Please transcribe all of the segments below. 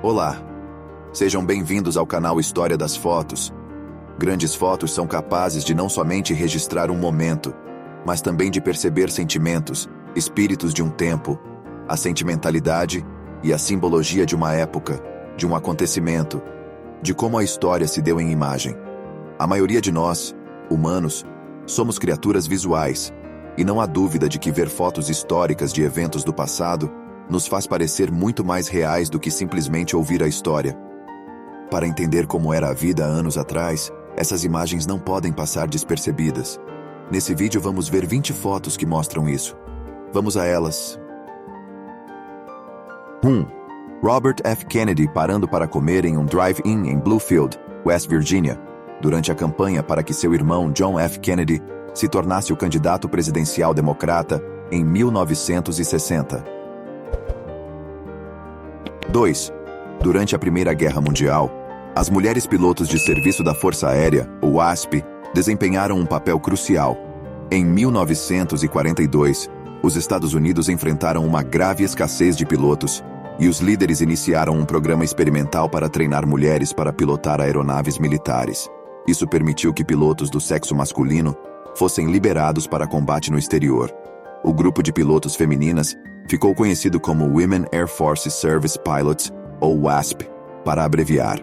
Olá, sejam bem-vindos ao canal História das Fotos. Grandes fotos são capazes de não somente registrar um momento, mas também de perceber sentimentos, espíritos de um tempo, a sentimentalidade e a simbologia de uma época, de um acontecimento, de como a história se deu em imagem. A maioria de nós, humanos, somos criaturas visuais, e não há dúvida de que ver fotos históricas de eventos do passado nos faz parecer muito mais reais do que simplesmente ouvir a história. Para entender como era a vida há anos atrás, essas imagens não podem passar despercebidas. Nesse vídeo vamos ver 20 fotos que mostram isso. Vamos a elas. 1. Robert F. Kennedy parando para comer em um drive-in em Bluefield, West Virginia, durante a campanha para que seu irmão John F. Kennedy se tornasse o candidato presidencial democrata em 1960. 2. Durante a Primeira Guerra Mundial, as mulheres pilotos de serviço da Força Aérea, o WASP, desempenharam um papel crucial. Em 1942, os Estados Unidos enfrentaram uma grave escassez de pilotos, e os líderes iniciaram um programa experimental para treinar mulheres para pilotar aeronaves militares. Isso permitiu que pilotos do sexo masculino fossem liberados para combate no exterior. O grupo de pilotos femininas ficou conhecido como Women Air Force Service Pilots, ou WASP, para abreviar.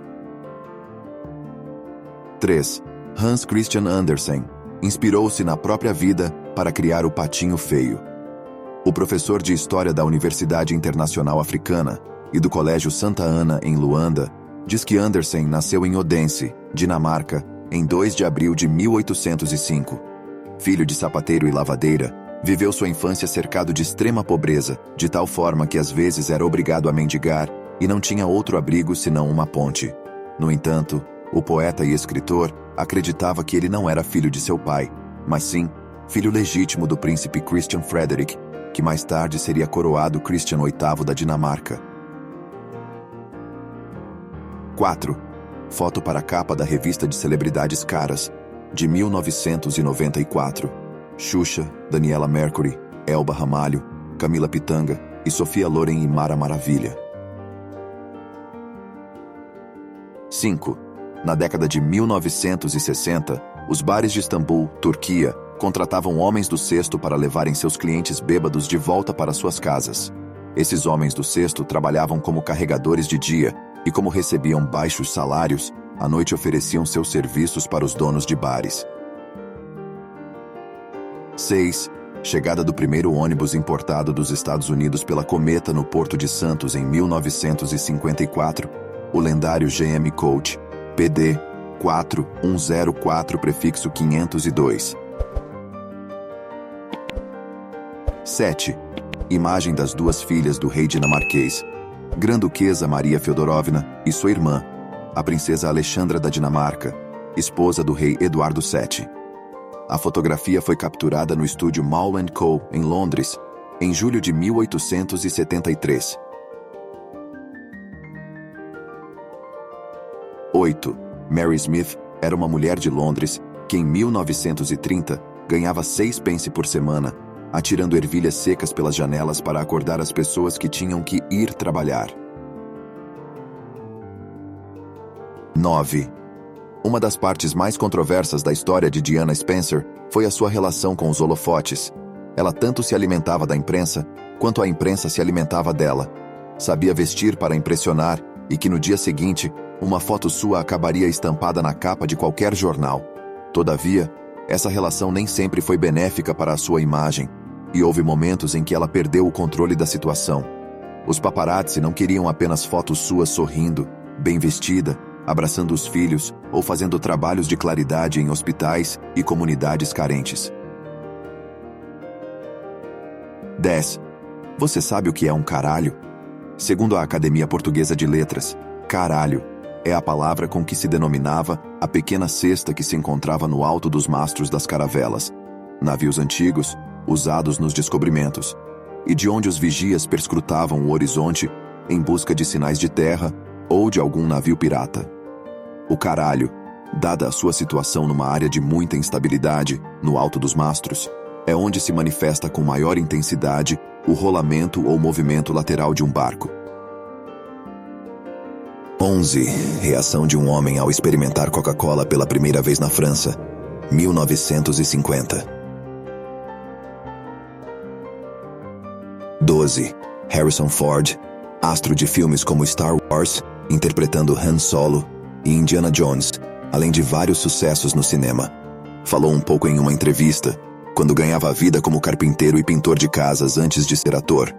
3. Hans Christian Andersen inspirou-se na própria vida para criar o patinho feio. O professor de História da Universidade Internacional Africana e do Colégio Santa Ana, em Luanda, diz que Andersen nasceu em Odense, Dinamarca, em 2 de abril de 1805. Filho de sapateiro e lavadeira, viveu sua infância cercado de extrema pobreza, de tal forma que às vezes era obrigado a mendigar e não tinha outro abrigo senão uma ponte. No entanto, o poeta e escritor acreditava que ele não era filho de seu pai, mas sim filho legítimo do príncipe Christian Frederick, que mais tarde seria coroado Christian VIII da Dinamarca. 4. Foto para a capa da revista de celebridades caras, de 1994. Xuxa, Daniela Mercury, Elba Ramalho, Camila Pitanga e Sofia Loren e Mara Maravilha. 5. Na década de 1960, os bares de Istambul, Turquia, contratavam homens do cesto para levarem seus clientes bêbados de volta para suas casas. Esses homens do cesto trabalhavam como carregadores de dia e, como recebiam baixos salários, à noite ofereciam seus serviços para os donos de bares. 6. Chegada do primeiro ônibus importado dos Estados Unidos pela Cometa no Porto de Santos em 1954, o lendário GM Coach PD 4104 prefixo 502. 7. Imagem das duas filhas do rei dinamarquês, Grã-Duquesa Maria Feodorovna e sua irmã, a princesa Alexandra da Dinamarca, esposa do rei Eduardo VII. A fotografia foi capturada no estúdio Mall & Co., em Londres, em julho de 1873. 8. Mary Smith era uma mulher de Londres que, em 1930, ganhava 6 pence por semana, atirando ervilhas secas pelas janelas para acordar as pessoas que tinham que ir trabalhar. 9. Uma das partes mais controversas da história de Diana Spencer foi a sua relação com os holofotes. Ela tanto se alimentava da imprensa, quanto a imprensa se alimentava dela. Sabia vestir para impressionar e que no dia seguinte, uma foto sua acabaria estampada na capa de qualquer jornal. Todavia, essa relação nem sempre foi benéfica para a sua imagem, e houve momentos em que ela perdeu o controle da situação. Os paparazzi não queriam apenas fotos suas sorrindo, bem vestida, abraçando os filhos ou fazendo trabalhos de claridade em hospitais e comunidades carentes. 10. Você sabe o que é um caralho? Segundo a Academia Portuguesa de Letras, caralho é a palavra com que se denominava a pequena cesta que se encontrava no alto dos mastros das caravelas, navios antigos, usados nos descobrimentos, e de onde os vigias perscrutavam o horizonte em busca de sinais de terra ou de algum navio pirata. O caralho, dada a sua situação numa área de muita instabilidade, no alto dos mastros, é onde se manifesta com maior intensidade o rolamento ou movimento lateral de um barco. 11. Reação de um homem ao experimentar Coca-Cola pela primeira vez na França, 1950. 12. Harrison Ford, astro de filmes como Star Wars, interpretando Han Solo e Indiana Jones, além de vários sucessos no cinema. Falou um pouco em uma entrevista, quando ganhava a vida como carpinteiro e pintor de casas antes de ser ator.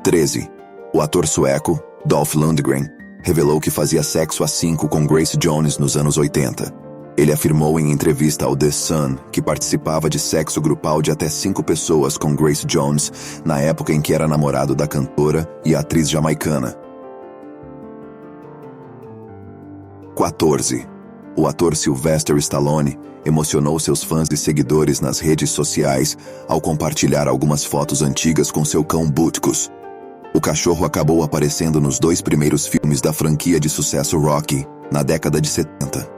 13. O ator sueco, Dolph Lundgren, revelou que fazia sexo a 5 com Grace Jones nos anos 80. Ele afirmou em entrevista ao The Sun que participava de sexo grupal de até 5 pessoas com Grace Jones na época em que era namorado da cantora e atriz jamaicana. 14. O ator Sylvester Stallone emocionou seus fãs e seguidores nas redes sociais ao compartilhar algumas fotos antigas com seu cão Butkus. O cachorro acabou aparecendo nos 2 primeiros filmes da franquia de sucesso Rocky, na década de 70.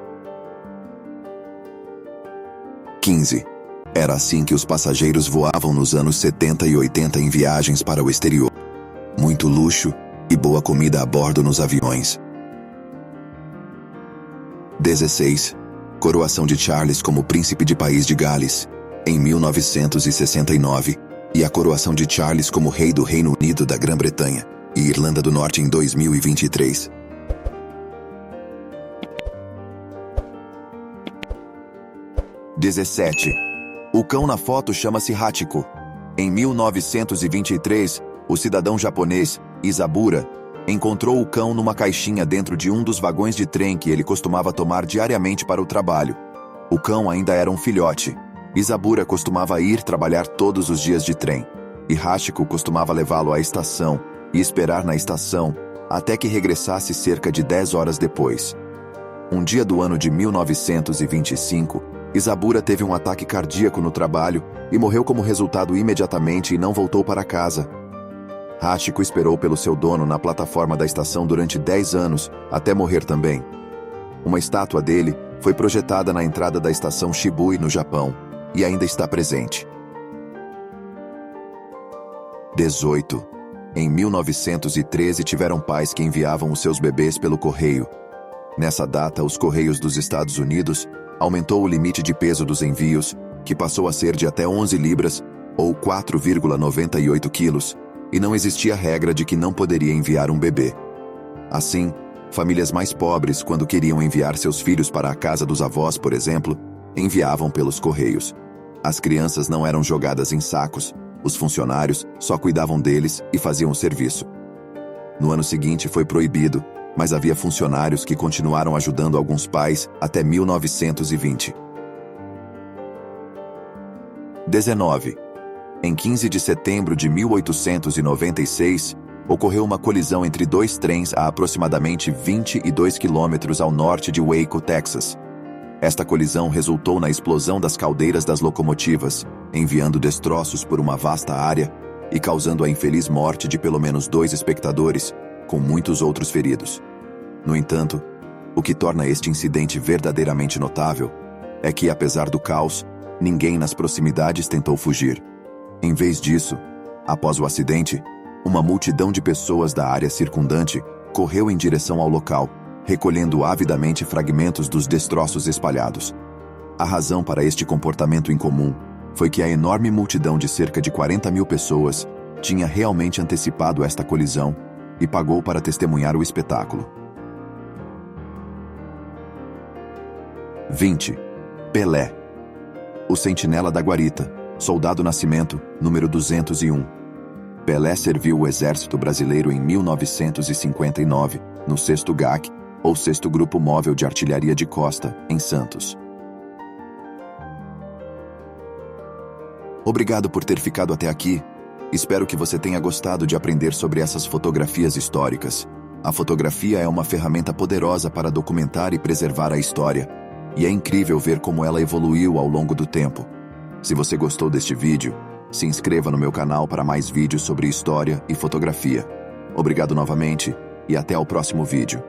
15. Era assim que os passageiros voavam nos anos 70 e 80 em viagens para o exterior. Muito luxo e boa comida a bordo nos aviões. 16. Coroação de Charles como príncipe de País de Gales, em 1969, e a coroação de Charles como rei do Reino Unido da Grã-Bretanha e Irlanda do Norte em 2023. 17. O cão na foto chama-se Hachiko. Em 1923, o cidadão japonês Isabura encontrou o cão numa caixinha dentro de um dos vagões de trem que ele costumava tomar diariamente para o trabalho. O cão ainda era um filhote. Isabura costumava ir trabalhar todos os dias de trem, e Hachiko costumava levá-lo à estação e esperar na estação até que regressasse cerca de 10 horas depois. Um dia do ano de 1925, Isabura teve um ataque cardíaco no trabalho e morreu como resultado imediatamente e não voltou para casa. Hachiko esperou pelo seu dono na plataforma da estação durante 10 anos, até morrer também. Uma estátua dele foi projetada na entrada da estação Shibui, no Japão, e ainda está presente. 18. Em 1913 tiveram pais que enviavam os seus bebês pelo correio. Nessa data, os Correios dos Estados Unidos aumentou o limite de peso dos envios, que passou a ser de até 11 libras, ou 4,98 quilos, e não existia regra de que não poderia enviar um bebê. Assim, famílias mais pobres, quando queriam enviar seus filhos para a casa dos avós, por exemplo, enviavam pelos correios. As crianças não eram jogadas em sacos, os funcionários só cuidavam deles e faziam o serviço. No ano seguinte foi proibido, mas havia funcionários que continuaram ajudando alguns pais até 1920. 19. Em 15 de setembro de 1896, ocorreu uma colisão entre 2 trens a aproximadamente 22 quilômetros ao norte de Waco, Texas. Esta colisão resultou na explosão das caldeiras das locomotivas, enviando destroços por uma vasta área e causando a infeliz morte de pelo menos 2 espectadores, com muitos outros feridos. No entanto, o que torna este incidente verdadeiramente notável é que, apesar do caos, ninguém nas proximidades tentou fugir. Em vez disso, após o acidente, uma multidão de pessoas da área circundante correu em direção ao local, recolhendo avidamente fragmentos dos destroços espalhados. A razão para este comportamento incomum foi que a enorme multidão de cerca de 40 mil pessoas tinha realmente antecipado esta colisão e pagou para testemunhar o espetáculo. 20. Pelé. O sentinela da guarita, soldado Nascimento, número 201. Pelé serviu o Exército Brasileiro em 1959, no 6º GAC, ou 6º Grupo Móvel de Artilharia de Costa, em Santos. Obrigado por ter ficado até aqui. Espero que você tenha gostado de aprender sobre essas fotografias históricas. A fotografia é uma ferramenta poderosa para documentar e preservar a história, e é incrível ver como ela evoluiu ao longo do tempo. Se você gostou deste vídeo, se inscreva no meu canal para mais vídeos sobre história e fotografia. Obrigado novamente e até ao próximo vídeo.